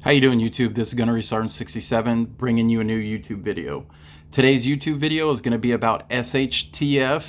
How you doing, YouTube? This is Gunnery Sergeant 67 bringing you a new YouTube video. Today's YouTube video is going to be about SHTF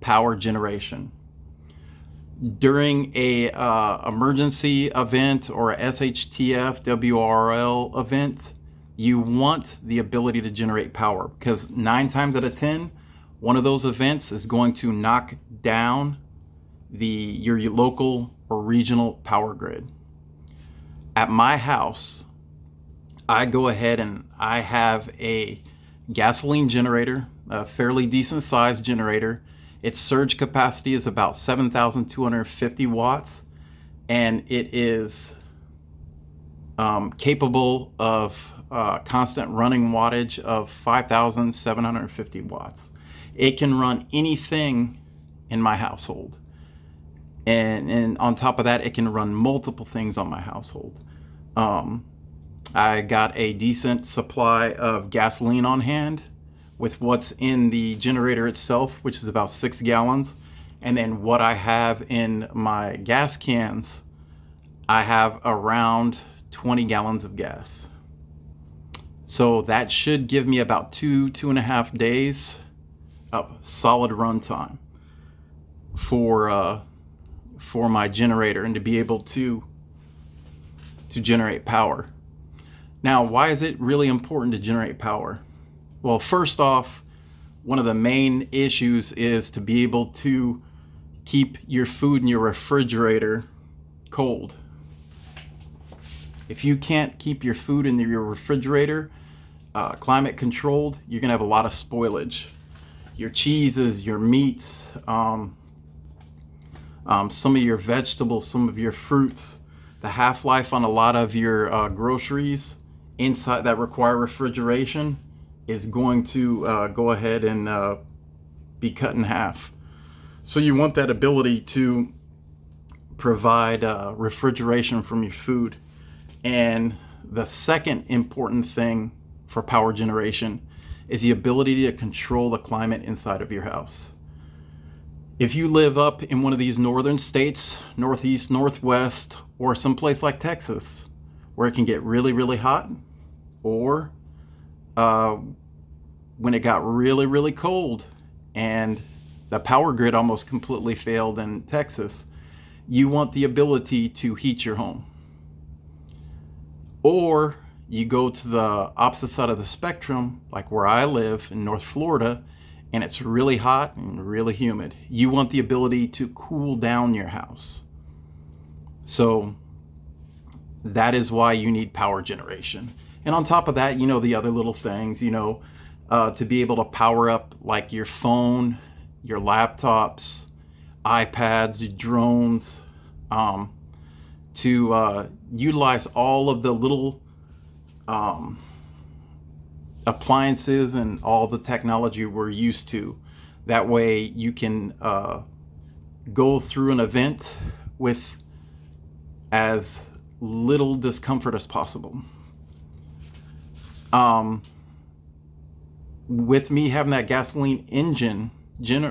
power generation. During a emergency event or a SHTF WRL event, you want the ability to generate power because 9 times out of 10, one of those events is going to knock down your local or regional power grid. At my house, I go ahead and I have a gasoline generator, a fairly decent sized generator. Its surge capacity is about 7,250 watts, and it is capable of constant running wattage of 5,750 watts. It can run anything in my household. And on top of that, it can run multiple things on my household. I got a decent supply of gasoline on hand with what's in the generator itself, which is about 6 gallons. And then what I have in my gas cans, I have around 20 gallons of gas. So that should give me about 2.5 days of solid run time for my generator and to be able to generate power. Now, why is it really important to generate power? Well, first off, one of the main issues is to be able to keep your food in your refrigerator cold. If you can't keep your food in your refrigerator climate controlled, you're gonna have a lot of spoilage. Your cheeses, your meats, some of your vegetables, some of your fruits. The half-life on a lot of your groceries inside that require refrigeration is going to go ahead and be cut in half. So you want that ability to provide refrigeration from your food. And the second important thing for power generation is the ability to control the climate inside of your house. If you live up in one of these northern states, northeast, northwest, or someplace like Texas, where it can get really, really hot, or when it got really, really cold and the power grid almost completely failed in Texas, you want the ability to heat your home. Or you go to the opposite side of the spectrum, like where I live in North Florida, and it's really hot and really humid. You want the ability to cool down your house. So that is why you need power generation. And on top of that, the other little things, to be able to power up like your phone, your laptops, iPads, drones, to utilize all of the little appliances and all the technology we're used to. That way you can go through an event with as little discomfort as possible. With me having that gasoline engine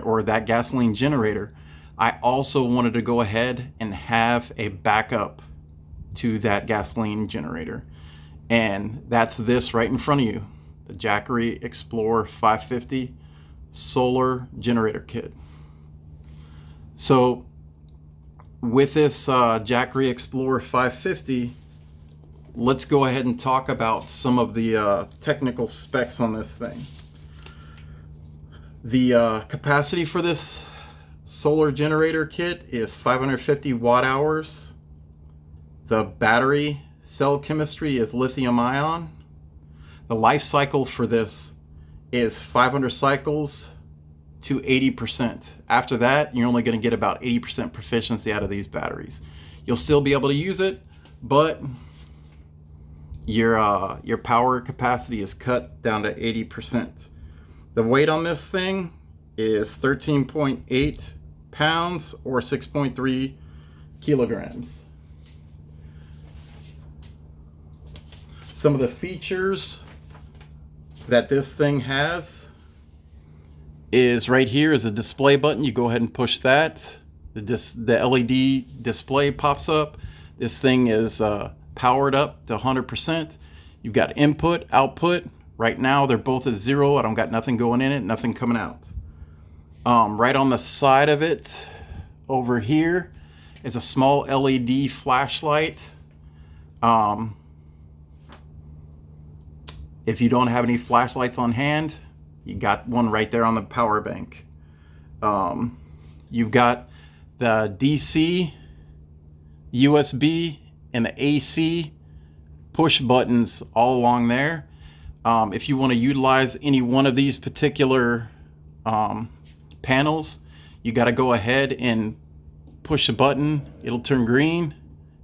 or that gasoline generator, I also wanted to go ahead and have a backup to that gasoline generator. And that's this right in front of you, the Jackery Explorer 550 solar generator kit. So with this Jackery Explorer 550, let's go ahead and talk about some of the technical specs on this thing. The capacity for this solar generator kit is 550 watt hours. The battery cell chemistry is lithium ion. The life cycle for this is 500 cycles to 80%. After that, you're only going to get about 80% proficiency out of these batteries. You'll still be able to use it, but your power capacity is cut down to 80%. The weight on this thing is 13.8 pounds or 6.3 kilograms. Some of the features that this thing has is right here is a display button. You go ahead and push that. The LED display pops up. This thing is powered up to 100%. You've got input, output. Right now they're both at 0. I don't got nothing going in it, nothing coming out. Right on the side of it over here is a small LED flashlight. If you don't have any flashlights on hand, you got one right there on the power bank. You've got the DC, USB, and the AC push buttons all along there. If you want to utilize any one of these particular panels, you got to go ahead and push a button. It'll turn green.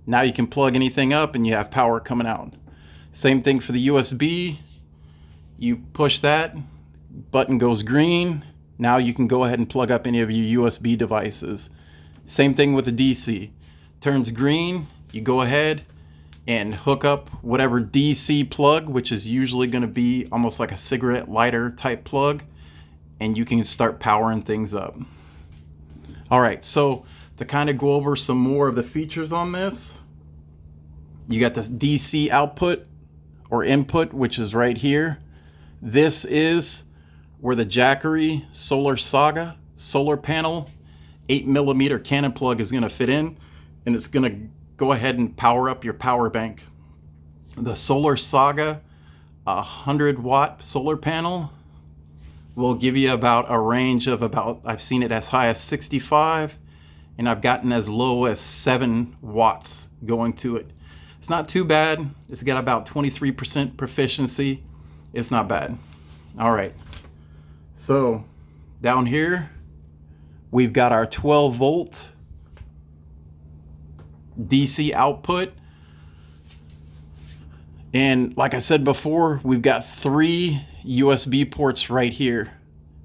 Now you can plug anything up and you have power coming out. Same thing for the USB. You push that, button goes green. Now you can go ahead and plug up any of your USB devices. Same thing with the DC. Turns green, you go ahead and hook up whatever DC plug, which is usually going to be almost like a cigarette lighter type plug, and you can start powering things up. All right, so to kind of go over some more of the features on this, you got this DC output or input, which is right here. This is where the Jackery Solar Saga solar panel 8mm cannon plug is going to fit in, and it's going to go ahead and power up your power bank. The Solar Saga 100-watt solar panel will give you about a range of about, I've seen it as high as 65, and I've gotten as low as 7 watts going to it. It's not too bad. It's got about 23% proficiency. It's not bad. All right, so down here we've got our 12-volt DC output, and like I said before, we've got 3 USB ports right here.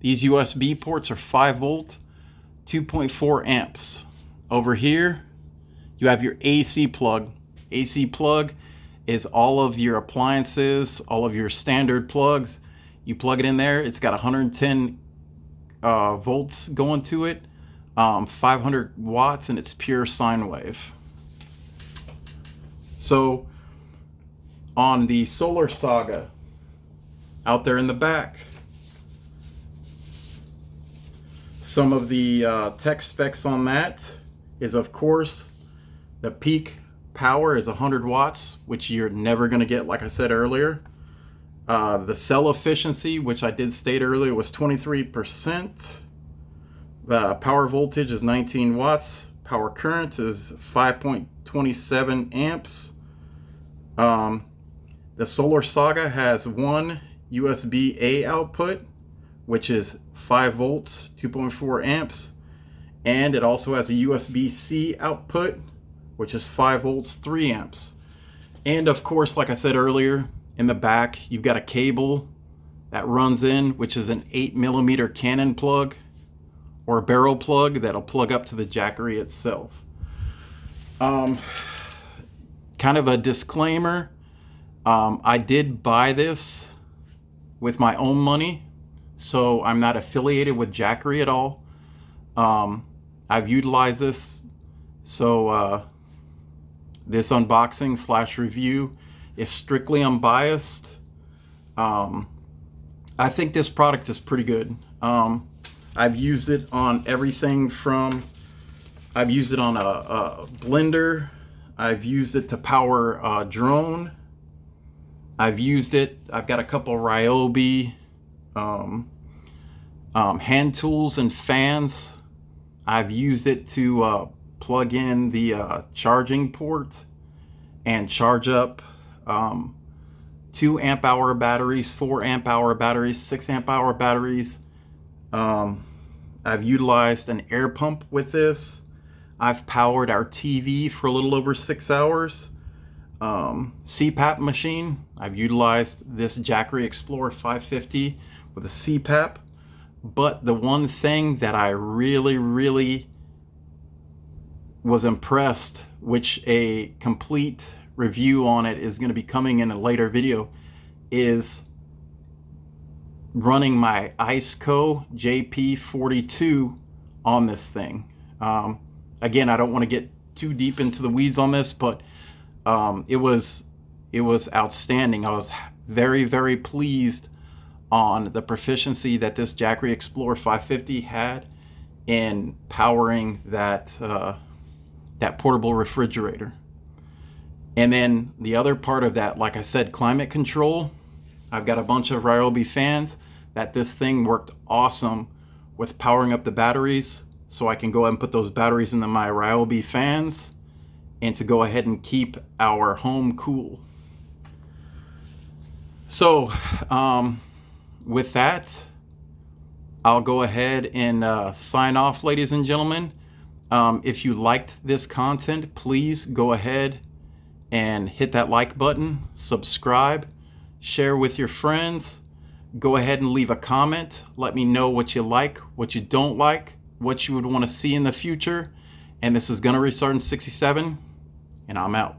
These USB ports are 5 volt, 2.4 amps. Over here you have your AC plug. AC plug is all of your appliances, all of your standard plugs. You plug it in there, it's got 110 volts going to it, 500 watts, and it's pure sine wave. So on the Solar Saga, out there in the back, some of the tech specs on that is, of course, the peak power is 100 watts, which you're never going to get, like I said earlier. The cell efficiency, which I did state earlier, was 23%. The power voltage is 19 watts. Power current is 5.27 amps. The Solar Saga has one USB-A output, which is 5 volts, 2.4 amps. And it also has a USB-C output, which is 5 volts, 3 amps. And of course, like I said earlier, in the back, you've got a cable that runs in, which is an 8mm cannon plug or a barrel plug that'll plug up to the Jackery itself. Kind of a disclaimer, I did buy this with my own money, so I'm not affiliated with Jackery at all. I've utilized this, so this unboxing / review is strictly unbiased. I think this product is pretty good. I've used it on everything from, I've used it on a blender, I've used it to power a drone, I've got a couple Ryobi hand tools and fans. I've used it to plug in the charging port and charge up 2 amp hour batteries, 4 amp hour batteries, 6 amp hour batteries. I've utilized an air pump with this. I've powered our TV for a little over 6 hours. CPAP machine. I've utilized this Jackery Explorer 550 with a CPAP. But the one thing that I really was impressed, which a complete review on it is going to be coming in a later video, is running my IceCo JP42 on this thing. Again, I don't want to get too deep into the weeds on this, but It was outstanding. I was very, very pleased on the proficiency that this Jackery Explorer 550 had in powering that that portable refrigerator. And then the other part of that, like I said, climate control. I've got a bunch of Ryobi fans that this thing worked awesome with powering up the batteries, so I can go ahead and put those batteries into my Ryobi fans and to go ahead and keep our home cool. So with that, I'll go ahead and sign off, ladies and gentlemen. If you liked this content, please go ahead and hit that like button, subscribe, share with your friends. Go ahead and leave a comment. Let me know what you like, what you don't like, what you would want to see in the future. And this is Gunnery Sergeant 67, and I'm out.